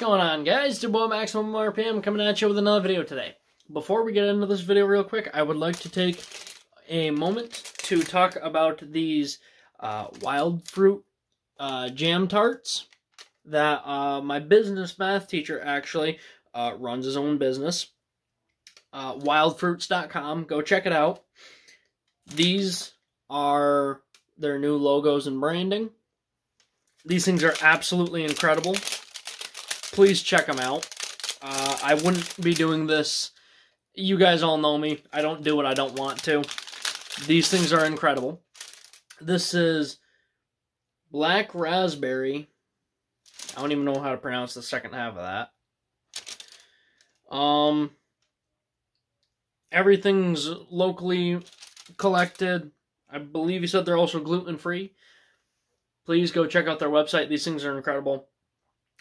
going on, guys? It's your boy Maximum RPM coming at you with another video today. Before we get into this video real quick, I would like to take a moment to talk about these wild fruit jam tarts that my business math teacher actually runs his own business. Wildfruits.com. Go check it out. These are their new logos and branding. These things are absolutely incredible. Please check them out. I wouldn't be doing this. You guys all know me. I don't do what I don't want to. These things are incredible. This is black raspberry. I don't even know how to pronounce the second half of that. Everything's locally collected. I believe he said they're also gluten-free. Please go check out their website. These things are incredible.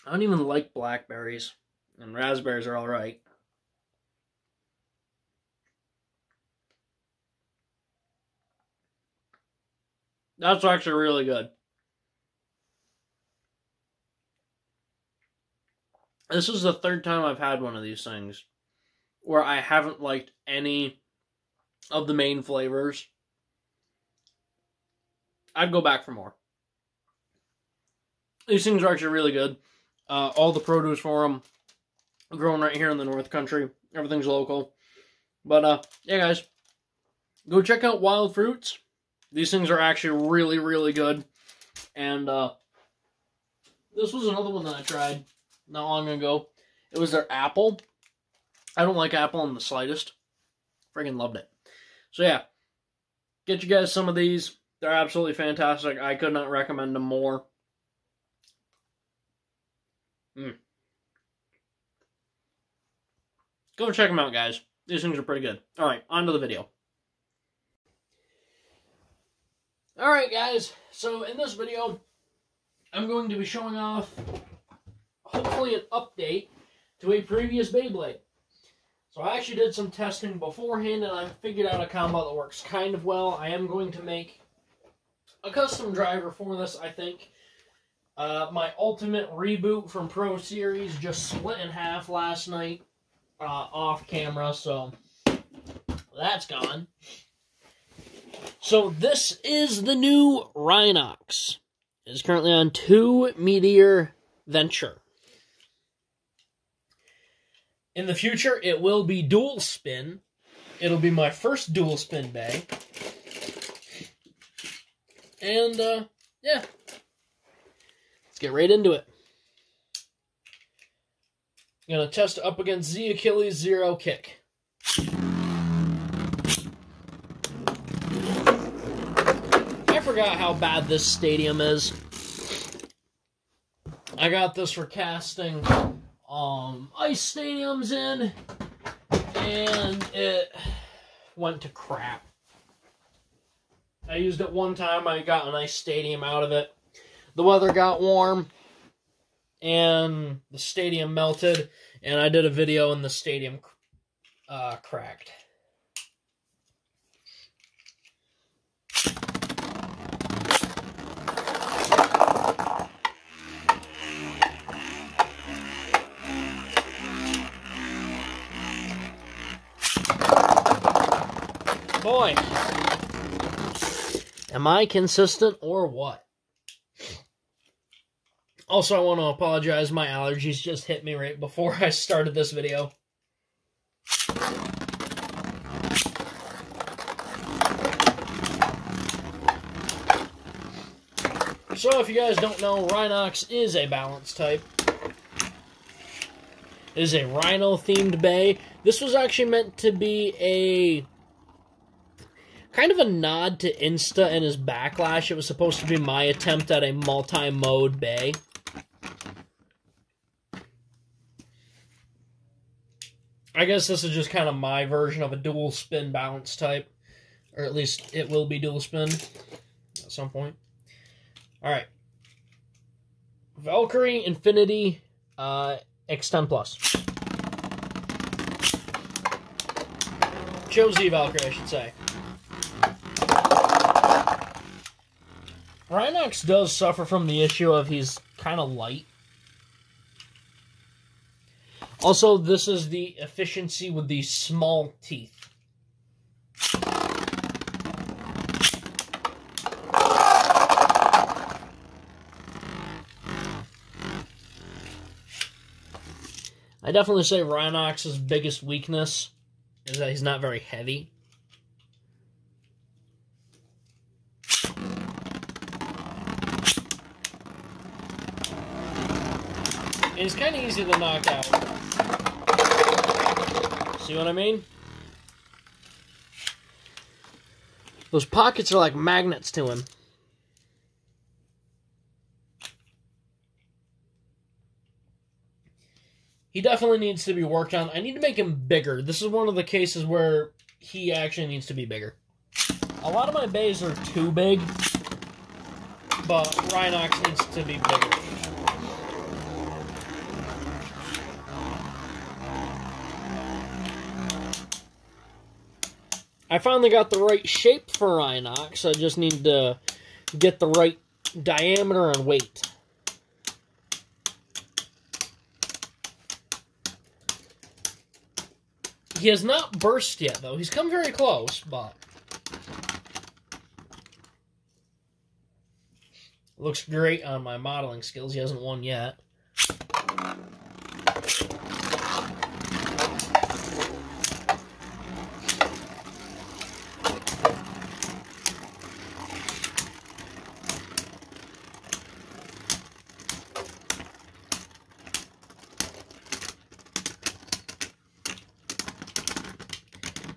I don't even like blackberries, and raspberries are alright. That's actually really good. This is the third time I've had one of these things where I haven't liked any of the main flavors. I'd go back for more. These things are actually really good. All the produce for them grown right here in the North Country. Everything's local. But, yeah, guys. Go check out Wild Fruits. These things are actually really, really good. And, this was another one that I tried not long ago. It was their apple. I don't like apple in the slightest. Friggin' loved it. So, yeah. Get you guys some of these. They're absolutely fantastic. I could not recommend them more. Go check them out, guys. These things are pretty good. Alright, on to the video. Alright, guys. So, in this video, I'm going to be showing off, hopefully, an update to a previous Beyblade. So, I actually did some testing beforehand, and I figured out a combo that works kind of well. I am going to make a custom driver for this, I think. My Ultimate Reboot from Pro Series just split in half last night off camera, so that's gone. So this is the new Rhinox. It is currently on 2 Meteor Venture. In the future, it will be dual spin. It'll be my first dual spin bay. And, yeah. Let's get right into it. I'm going to test it up against Z Achilles Zero Kick. I forgot how bad this stadium is. I got this for casting ice stadiums in, and it went to crap. I used it one time, I got a nice stadium out of it. The weather got warm, and the stadium melted, and I did a video and the stadium cracked. Boy, am I consistent or what? Also, I want to apologize. My allergies just hit me right before I started this video. So, if you guys don't know, Rhinox is a balance type. It is a rhino-themed bay. This was actually meant to be a kind of a nod to Insta and his backlash. It was supposed to be my attempt at a multi-mode bay. I guess this is just kind of my version of a dual spin balance type. Or at least it will be dual spin at some point. Alright. Valkyrie Infinity X10 Plus. Josie Valkyrie, I should say. Rhinox does suffer from the issue of he's kind of light. Also, this is the efficiency with these small teeth. I definitely say Rhinox's biggest weakness is that he's not very heavy. And he's kind of easy to knock out. See what I mean? Those pockets are like magnets to him. He definitely needs to be worked on. I need to make him bigger. This is one of the cases where he actually needs to be bigger. A lot of my bays are too big, but Rhinox needs to be bigger. I finally got the right shape for Rhinox. I just need to get the right diameter and weight. He has not burst yet, though. He's come very close, but... looks great on my modeling skills. He hasn't won yet.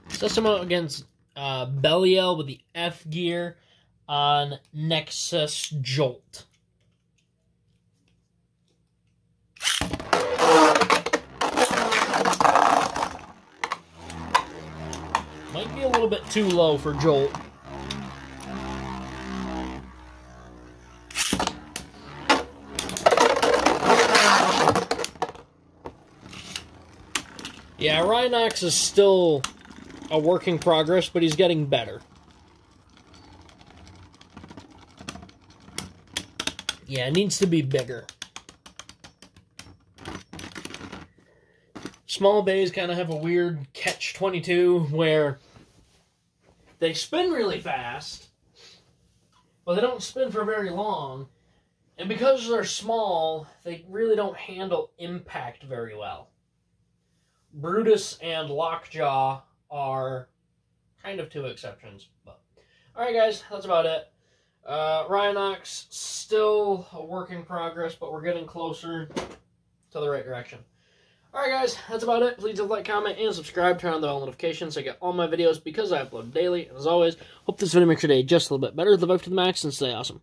System out against Belial with the F gear on Nexus Jolt. Might be a little bit too low for Jolt. Yeah, Rhinox is still a work in progress, but he's getting better. Yeah, it needs to be bigger. Small bays kind of have a weird catch-22 where they spin really fast, but they don't spin for very long. And because they're small, they really don't handle impact very well. Brutus and Lockjaw are kind of two exceptions. But alright guys, that's about it. Rhinox, still a work in progress, but we're getting closer to the right direction. Alright guys, that's about it. Please like, comment, and subscribe. Turn on the bell notifications so I get all my videos because I upload daily. And as always, hope this video makes your day just a little bit better. Live up to the max and stay awesome.